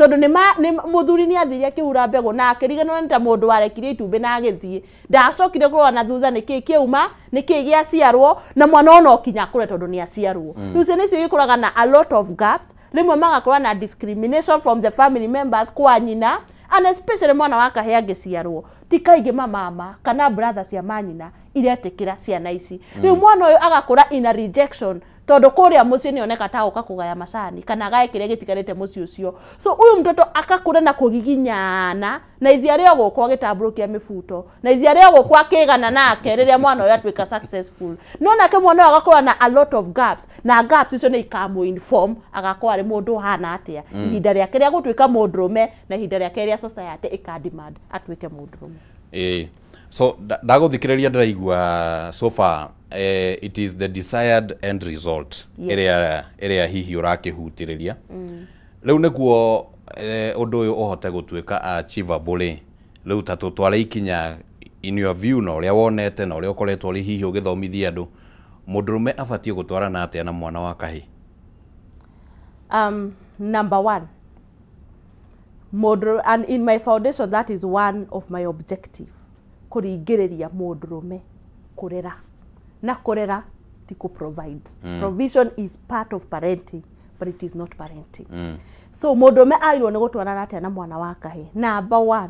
tondu ni muthuri ni athiria kiura mbego na akiriganwa nta mundu warekire itumbe na agithie ndacokire kurwa na thutha niki kiuma niki giaciarwo na mwana ono kinya kure tondu ni aciarwo riu ciana icio ikuraga na a lot of gaps rimwe magakorwa na discrimination from the family members kwa nyina and especially mwana wa kahia angiciarwo ti kaingi mama kana brothers cia manyina iretikira ciana ici riu mwana uyu agakura in a rejection tondu kuria mucii ni oneka ta uka kugaya macani kana gaekire gitigarite mucii ucio so uyu mtoto akakura na kugiginyana na ithia rio gukwa gitamburukia mifuto na ithia rio gukwa kigana nake riria mwana uyu atwika successful no nake mwana agakora na a lot of gaps na gaps icio ni ikamu inform agakora ri mundu hana atia ihinda riake ria gutwika mundurume na ihinda riake ria society ikademand atwike mundurume so daguthikiriria ndiraigua so far it is the desired end result area hihi urakihutiriria riu niguo undu uyu uhote gutwika achievable riu tatu tware ikinya in your view no ria wonete no ria ukoretwo ri hihi ugithomithia andu mundurume abatie gutwarana atia na mwana wa kahi number 1 and in my foundation that is one of my objective kuringiriria mundurume kurera na kurera ti ku provide provision is part of parenting but it is not parenting so mundurume airwo ni gutwarana atia na mwana wa kahi number 1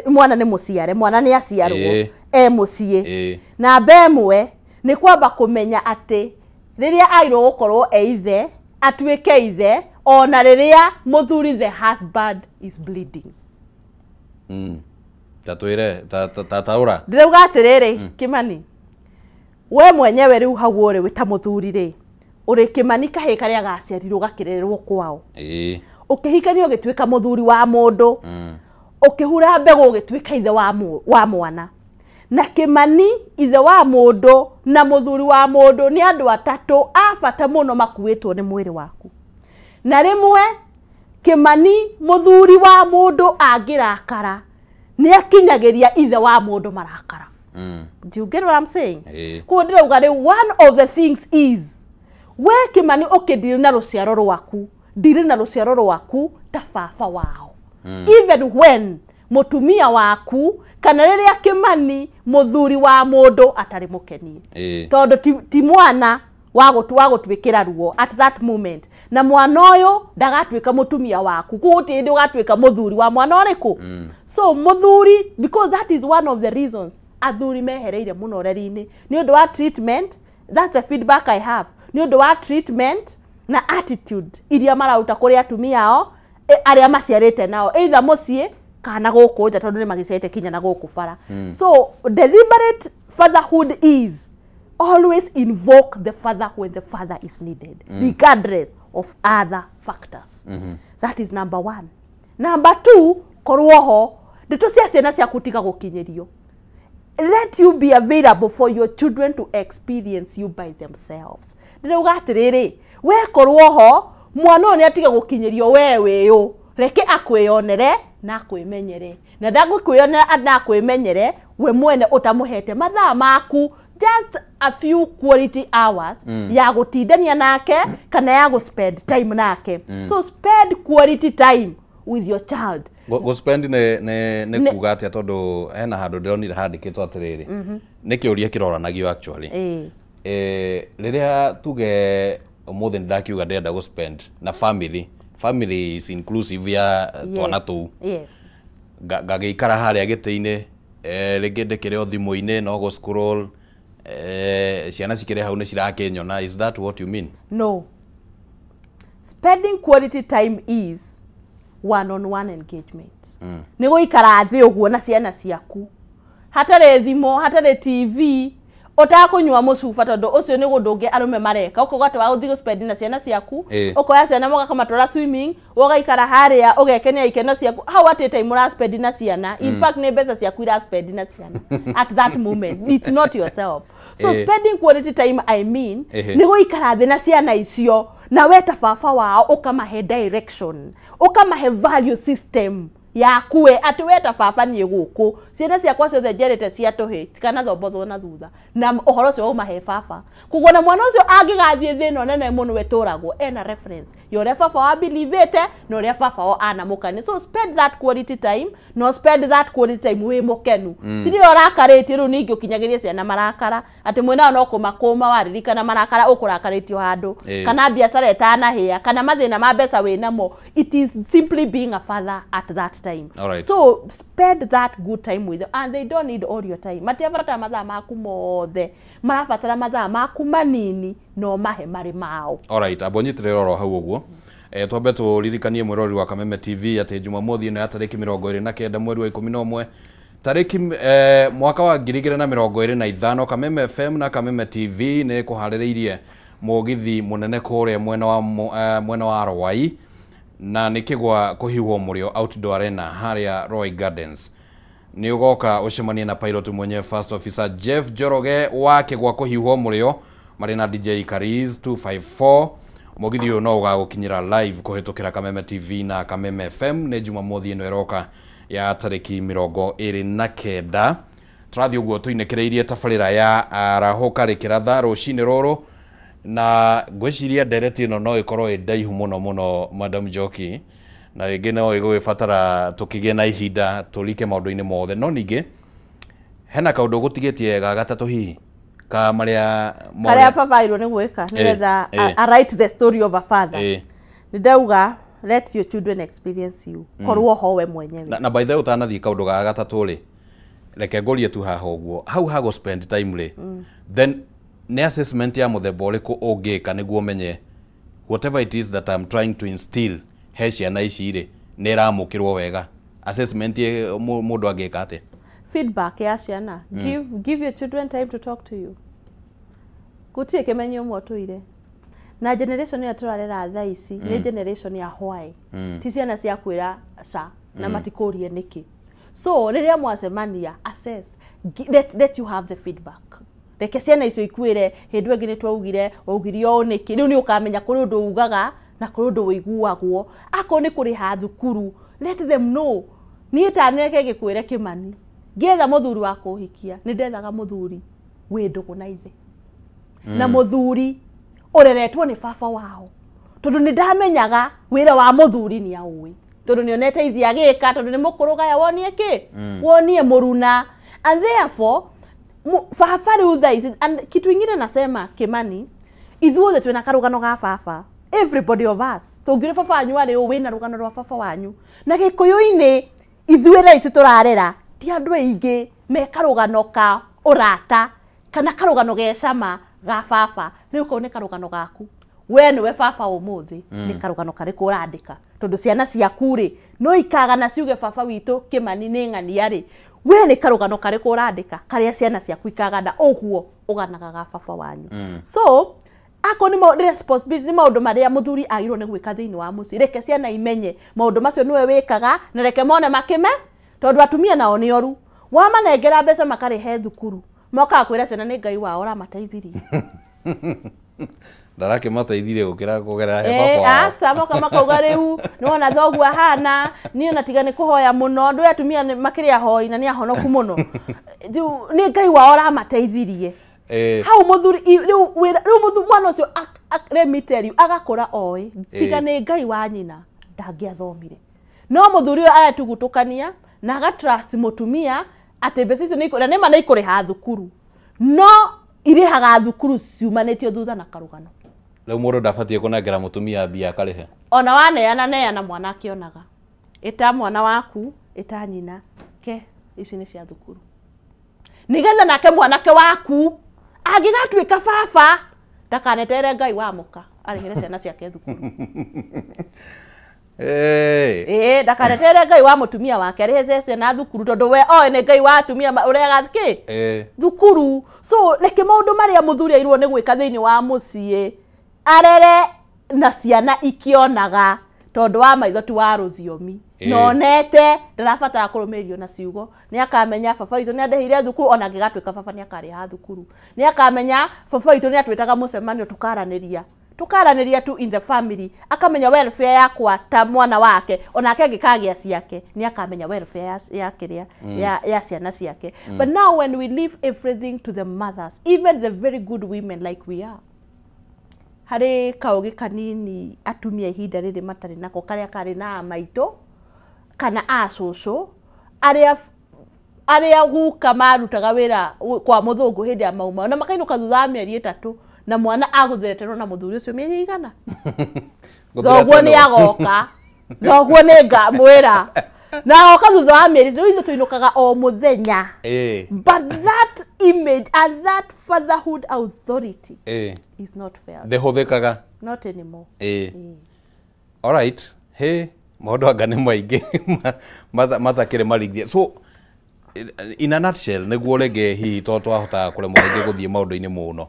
mwana ni muciare mwana ni aciarwo mucie na bemwe ni kwamba kumenya ati riria airwo gukorwo eithe atwike ithe ona riria muthuri the husband is bleeding tatwire tataura ndirauga atiriri Kimani we mwenyewe riu hau uri wita muthuri ri uri Kimani kahi karia gaciarirwo gakirererwo kwao ukihikanio gitwika muthuri wa mundu ukihura mbego gitwika ithe wa mwana na Kimani ithe wa mundu na muthuri wa mundu ni andu atatu abata muno makuitwo ni mwiri waku na rimwe Kimani muthuri wa mundu angirakara ni akinyagiria ithe wa mundu marakara do you get what I'm saying ko ndirauga ri one of the things is we Kimani ukideal na ruciaro rwaku deal na ruciaro rwaku ta baba wao even when mutumia waku kana riria Kimani muthuri wa mundu atari mukenie tondu ti mwana wagutwikira ruo at that moment na mwana uyu ndagatwika mutumia waku kuti ndi ugatwika muthuri wa mwana uriku so muthuri because that is one of the reasons athuri mehereire muno reri-ini ni undu wa treatment that's a feedback I have ni undu wa treatment na attitude iria marauta kuri atumia ao aria maciarite nao either mucie kana guku nja tondu ni magicete kinya na guku bara so deliberate fatherhood is always invoke the father when the father is needed regardless of other factors that is number 1 number 2 korwoho ndeto cia ciana cia kutiga gukinyerio let you be available for your children to experience you by themselves ndirauga atiriri we korwoho mwana oni atiga gukinyerio wewe yo reke akwionere na akwimenyere na ndagukwionera na akwimenyere we mwene utamuhete mathaa maku just a few quality hours ya gutindania nake kana ya go spend time nake so spend quality time with your child go spend ne kugatia tondu ena handu ndionire handikitwo atiriri ni kiuria kiroranagio actually riria tuge umuthi ndakiuga ndenda go spend na family is inclusive ya twana tu gagiikara haria giti-ini ringi ndikire o thimu-ini no go scroll ciana cikire hau ni cirakinyona is that what you mean no spending quality time is one-on-one engagement ni guikara thi uguo na ciana ciaku hatare thimo hatare TV utakunywa mucuba tondu ucio ni gundunge arume mareka ukogata wa uthi spend na ciana ciaku ukoya ciana mugakamatola swimming ugaikara haria ugekenia ikeno ciaku how at time mura spend na ciana in fact ne besa ciaku ira spend na ciana at that moment it's not yourself so spending quality time I mean ni guikara thi na ciana icio na weta baba wao ukamahe direction ukamahe value system yakuwe ati weta baba ni guku ciana ciakwa ciothe njerete cia tuhi kana thombothwo na thutha na uhoro cio umahe baba kugona mwana ucio angigathie thino nene muno weturagwo ena reference yore baba wa believete no ria baba wa ana mukani. So spend that quality time, no spend that quality time we mukenu. Tiri orakarĩtio rĩu ningĩ ũkinyagirie ciana marakara ati mwena no kũmakũma waririkana marakara ũkũrakarĩtio handũ kana biacara itanahĩa kana mathĩna ma mbeca wĩnamo. It is simply being a father at that time. So spend that good time with them, and they don't need all your time. Matiabatara mathaa maku mothe, marabatara mathaa maku manini no mahe mari mao. Alright, abonyitire roro hau uguo. Twambe turirikanie mwirori wa Kameme TV ati Jumamothi ino ya tariki 29 mweri wa 11 tariki mwaka wa 2025 Kameme FM na Kameme TV ne kuhaririirie mugithi munene kuria mwena wa Rwai na nikigwa kuhiwo murio outdoor arena haria Roy Gardens. Ni ugoka ucemanie na pilot mwenye first officer Jeff Joroge wake gwa kuhiwo murio marina DJ Kariz 254. Mugithi uyu no ugagukinyira live kuhitukira Kameme TV na Kameme FM ne Jumamothi ino iroka ya tariki 29. Turathi uguo tuinekereirie tabarira ya arahoka rikiratha rucini ruru na gwiciria direct ino no ikorwo indaihu muno Madam Joki na ringi no igwibatara tukigie na ihinda tulike maundu-ini mothe no ningi hena kaundu gutigetie ga gatatu hihi ka maria baba iro ni gwika nigetha I write the story of a father. Ndauga let your children experience you. Korwo ho we mwenyewe. Na by the way utanathii kaundu ga gatatu ri reke ngorie tu haha uguo how hago spend time ri then ni assessment ya muthemba uriku ungika niguo menye whatever it is that I'm trying to instill he ciana ici ri ni ramukirwo wega. Assessment mundu angika ate feedback ya ciana. Give your children time to talk to you. Gutie kimenyo motuire na generation ya turarera thaa ici ni generation ya why ti ciana cia kwira sa na matikurie niki. So riria mwacemania assess, let you have the feedback. Reke ciana icio ikwire hindu ingi ni twaugire ugirio niki riu ni ukamenya kuri undu ugaga na kuri undu wiguagwo ako ni kuri ha thukuru. Let them know ni taneke gikwire Kimani ngetha muthuri wa kuhikia ni ndethaga muthuri wi ndugu na ithe na muthuri ureretwo ni baba wao tondu ni ndamenyaga wira wa muthuri ni aui tondu ni onete ithi agika tondu ni mukuruga ya wonie ki wonie muruna and therefore baba riu thaisi. And kitu ingine nasema Kimani ithuothe twina karugano ga baba, everybody of us tungire baba wanyu ari wina rugano rwa baba wanyu na gikuyu-ini ithuĩ thaisi turarera ti andu aingi me karugano ka urata kana karugano ge cama ga baba. Riu ko ni karugano gaku we niwe baba umuthi ni karugano kariku urandika tondu ciana ciaku ri no ikaga na ciuge baba witu Kimani ni ng'ania ri we ni karugano kariku urandika karia ciana ciaku ikaga na uguo uganaga ga baba wanyu. So ako ni responsibility ni maundu maria muthuri agirwo ni gwika thiini wa muci. Reke ciana imenye maundu macio niwe wikaga na reke mone makime tondu atumia nao ni oru wamanengera mbeca makarihe thukuru moka kwira ciana ni Ngai wao ramateithirie ndarake mateithirie gukira kugera he baba wao asa moka makauga riu niwona thogwa hana ni ona tiga ni kuhoya muno ndu atumia makiria hoi na ni ahonoku muno ni Ngai wao ramateithirie hau muthuri riu muthuri mwana ucio let me tell you agakura oi tiga ni Ngai wa nyina ndangiathomire no muthuri uyu aratugutukania na agatrust mutumia ati mbeca icio na nema na ikuriha thukuru no irihaga thukuru ciumanitio thutha na karugano. Riu mundu ndabatie kunengera mutumia mbia akarihe ona waneana mwana akionaga ita mwana waku ita nyina ke ici ni cia thukuru nigetha nake mwanake waku angigatuika baba ndakanetere Ngai wa muka arihere ciana ciake thukuru. Ndakanetere Ngai wa mutumia wake arihe ciana thukuru tondu we ni Ngai wa atumia ureaga ki thukuru. So reke maundu maria muthuri airwo ni gwika thiini wa mucii arere na ciana ikionaga tondu wa maitho tu wa ruthiomi nonete ndarabatara kurumirio na ciugo ni akamenya baba itu ni andehire thukuru ona ngigatuika baba ni akariha thukuru ni akamenya baba itu ni atwitaga mucemanio tukaraniria tu in the family akamenya welfare yakwa ta mwana wake onake ngikagia ciake ni akamenya welfare yake ya ciana ciake. But now when we leave everything to the mothers, even the very good women like we are, hari kaugi kanini atumia ihinda riri matari nako karia kari na maito kana acucu aria guka marutaga wira kwa muthungu hindi ya mauma na makainuka thutha mieri 3 na mwana aguthireterwo na muthuri ucio mieri 100 thoguo ni agoka thoguo ni ngamwira na oka thutha wa mieri riu ithu tuinukaga o muthenya but that image and that fatherhood authority is not fair dehothekaga not anymore all right hey maundu anga ni maingi matakire marithie so in a nutshell niguo rege hi to twahota kuremwo rege guthie maundu-ini muno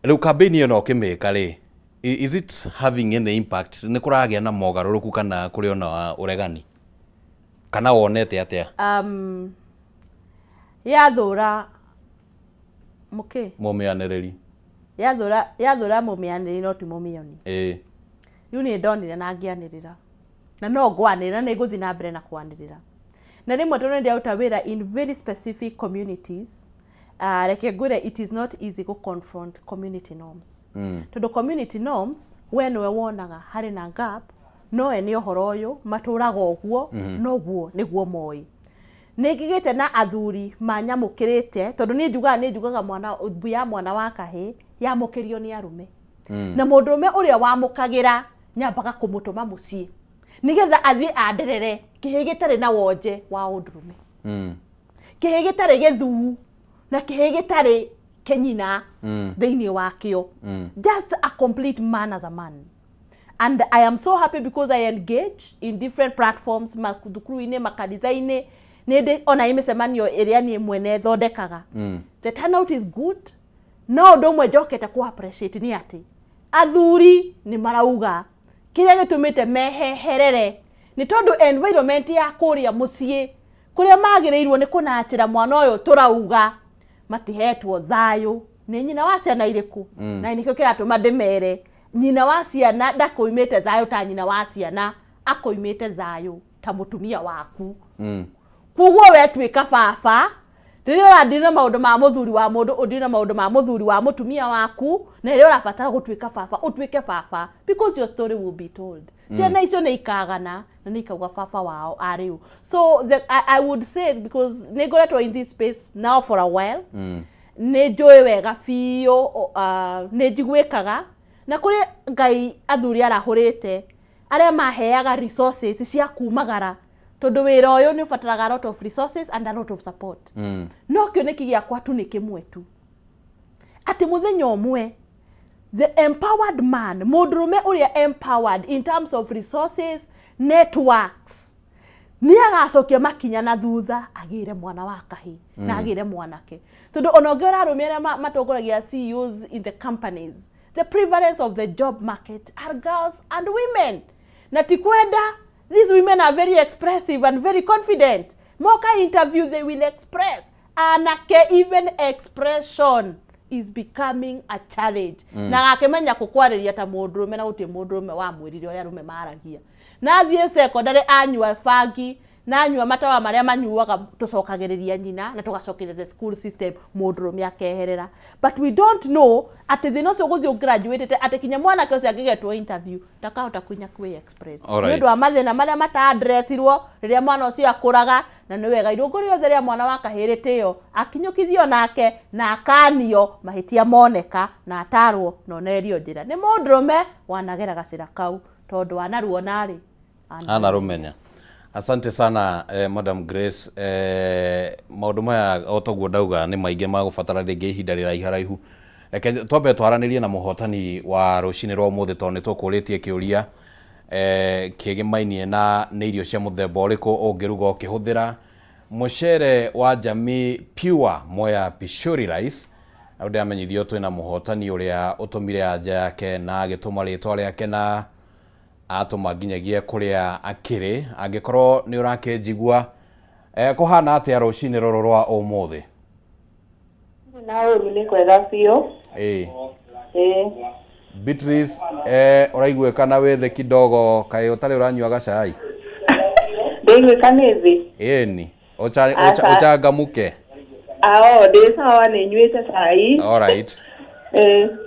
riu campaign ino kimeka ri is it having any impact ni kuragia na mogaruruku kana kuri ona uregani kana wonete atia yathura mumianiriri yathura mumianiriri no ti mumioni riu ni ndonire na ngianirira na no ngwanirira ni guthi na mbere na kwanirira na rimwe tondu ndia uta wira in very specific communities like ngwire it is not easy to confront community norms tondu community norms when we wonaga hari na gap no ene ohoro uyu maturaga oguo no guo niguo moi nigigite na athuri manyamukirite tondu ni njugaga mwana buya mwana wa kahi yamukirio ni arume na mundurume uria wamukagira nyambaga kumutuma mucii nigetha athie anderere kihi gitari na wonje wa undurume kihi gitari githuu na kihi gitari kenyina thiini wakio just a complete man as a man. And I am so happy because I engage in different platforms makuthukuru-ini makanitha-ini nindi ona imicemanio iria ni mwene thondekaga the turnout is good no ndo mwe njokete ku appreciate ni ati athuri ni marauga kiria gitumite meheherere ni tondu environment ya kuria mucii kuria magireirwo ni kunatira mwana uyu turauga matihetwo thayu ni nyina wa ciana iriku na nikio kiratuma ndimere nyina wa ciana ndakoimite thayu ta nyina wa ciana akoimite thayu ta mutumia waku kuguo we twika baba riria urandina maundu ma muthuri wa mundu undina maundu ma muthuri wa mutumia waku na riria urabatara gutwika baba utwike baba because your story will be told ciana icio ni ikagana na ni ikauga baba wao ariu so I would say because negoretwo in this space now for a while ni njui wega biu ni njiguikaga na kuri ngai athuri arahurite aria maheaga resources cia kumagara tondu wira uyu ni ubataraga a lot of resources and a lot of support no kioneki giakwa tu ni kimwe tu ati muthenya umwe the empowered man mundurume uria empowered in terms of resources networks ni agacokia makinya na thutha agire mwana wa kahi na agire mwanake tondu ona ngora arumia matongoragia CEOs in the companies the prevalence of the job market are girls and women na tikwenda these women are very expressive and very confident moka interview they will express anake even expression is becoming a challenge na akemenya kukwariria ta mundurume na gutie mundurume wa mwirire uria arume maragia na thie secondary anyua fangi na anyua matawa maria manyuaga tucokagiriria nyina na tugacokeria the school system mundurume akeherera but we don't know ati thino cio guthio graduate ati kinya mwana ke ucio angigetwo interview ndakahota kuinya kwi express ni ndu amathina maria mata addressirwo riria mwana ucio akuraga na ni wega irungu riothe ria mwana wa kahiritio akinyukithio nake na akanio mahitia moneka na atarwo na onerio njira ni mundurume wanagera gacira kau tondu anaruo nari anarumenya. Asante sana Madam Grace maundu maya otoguo ndauga ni maingi magubatara ringi ihinda riraiharaihu reke twambe twaranirie na muhotani wa rucini rwa muthi toni tukuritie kiuria kigimainie na ni irio cia muthemba uriku ungiruga ukihuthira mucere wa jamii pure moya pishori rice aude amenyithio twina muhotani uria utumire anja yake na agituma ritwa riake na atuma nginyagia kuria akiri angikorwo ni urakejigua kuhana atia rucini roro rwa umuthi na uru ni kwega biu Beatrice uraiguika na wethe kidogo kai utari uranyua gacai ndiguika nithi ni ochangamuke ndi sawa ni nyuite cai all right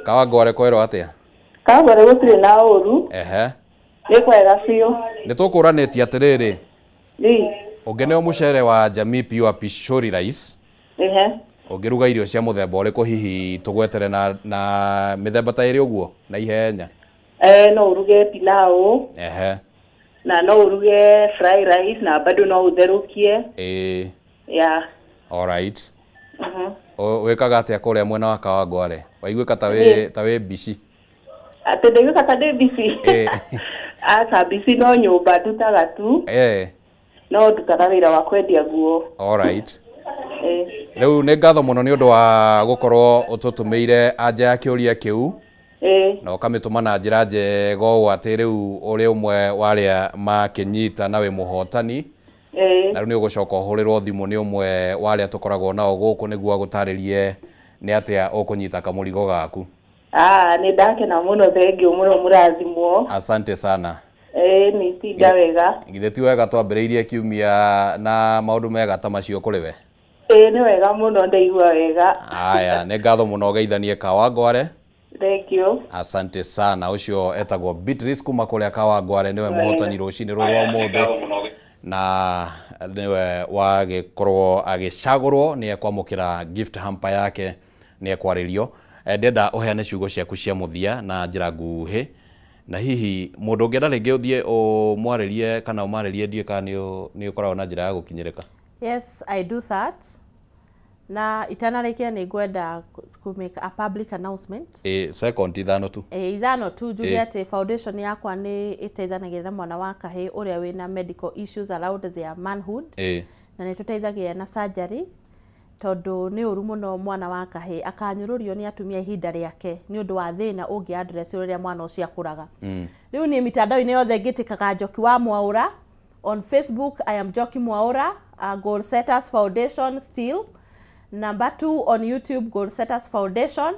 Kawangware kwero atia? Kawangware gutire na uru. Ni kwega biũ. Nĩ tũkũranĩtie atĩrĩrĩ. Ĩ. Ũngĩneo mũcere wa Jamii Pure Pishori Rice. Ũngĩruga irio cia mũthemba ũrĩkũ hihi tũgwetere na mĩthemba ta ĩrĩ ũguo na ihenya? No uruge pilau. Na no uruge fry rice na bado no utherũkie. Yeah. All right. Wĩkaga atĩa kũrĩa mwena wa Kawangware? Waiguĩka ta wĩ bici? Atĩ ndĩguĩka ta ndĩ bici. Ata bici no nyũmba ndutaga tu. No ndutaga wĩra wa kwendia nguo. All right. Rĩu nĩ ngatho mũno nĩ ũndũ wa gũkorwo ũtũtũmĩire anja ya kĩũria kĩu. Na ũkamĩtũma na njĩra njega ũũ atĩ rĩu ũrĩ ũmwe warĩa makĩnyita na wĩ mũhotani. Na rĩu nĩ ũgũcoka ũhũrĩrwo thimũ nĩ ũmwe warĩa tũkoragwo nao gũkũ nĩguo agũtarĩrie nĩ atĩa ũkũnyita kamũrigo gaku. Nĩ ndakena mũno, thengiũ mũno mũrathimwo. Asante sana. Nĩ tinda wega. Githĩ ti wega twambĩrĩirie kiumia na maũndũ mega ta macio kũrĩ we? Nĩ wega mũno, ndaigua wega. Aya, nĩ ngatho mũno ũgeithanie Kawangware. Thank you. Asante sana. Ũcio etagwo Beatrice kuma kũrĩa Kawangware, nĩwe mũhotani rũcinĩ rũrũ rwa ũmũthĩ, na nĩwe wagĩkorwo agĩcagũrwo nĩ ekwamũkĩra gift hamper yake, nĩ ekwarĩrio. Ndenda ũheane ciugo ciaku cia mũthia na njĩra nguhĩ, na hihi mũndũ ũngĩenda rĩngĩ ũthiĩ ũmwarĩrie kana ũmarĩrie ndiĩ kana nĩ ũkoragwo na njĩra ya gũkinyĩrĩka? Yes, I do that. Na itanarĩkia nĩ ngwenda to make a public announcement. Second ithano tu. Ithano tu, njuge atĩ foundation yakwa nĩ ĩteithanagĩrĩria na mwana wa kahĩĩ ũrĩa wĩna medical issues around their manhood. Na nĩ tũteithagia na surgery, tondũ nĩ ũru mũno mwana wa kahĩĩ akanyũrũrio nĩ atumia ihinda rĩake nĩ ũndũ wa thĩna ũngĩ address ũrĩa mwana ũcio akũraga. Rĩu niĩ mitandao-inĩ yothe ngĩtĩkaga Njoki wa Mwaũra. On Facebook I am Njoki Mwaũra, Goal Setters Foundation still. Number 2 on YouTube, Goal Setters Foundation.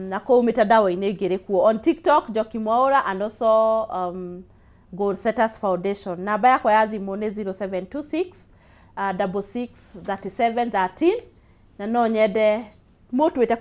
Na kũu mitandao-inĩ ngĩrĩ kuo. On TikTok, Njoki Mwaũra, and also Goal Setters Foundation. Namba yakwa ya thimũ nĩ 0726 66 37 13, na no nyende mũtwĩte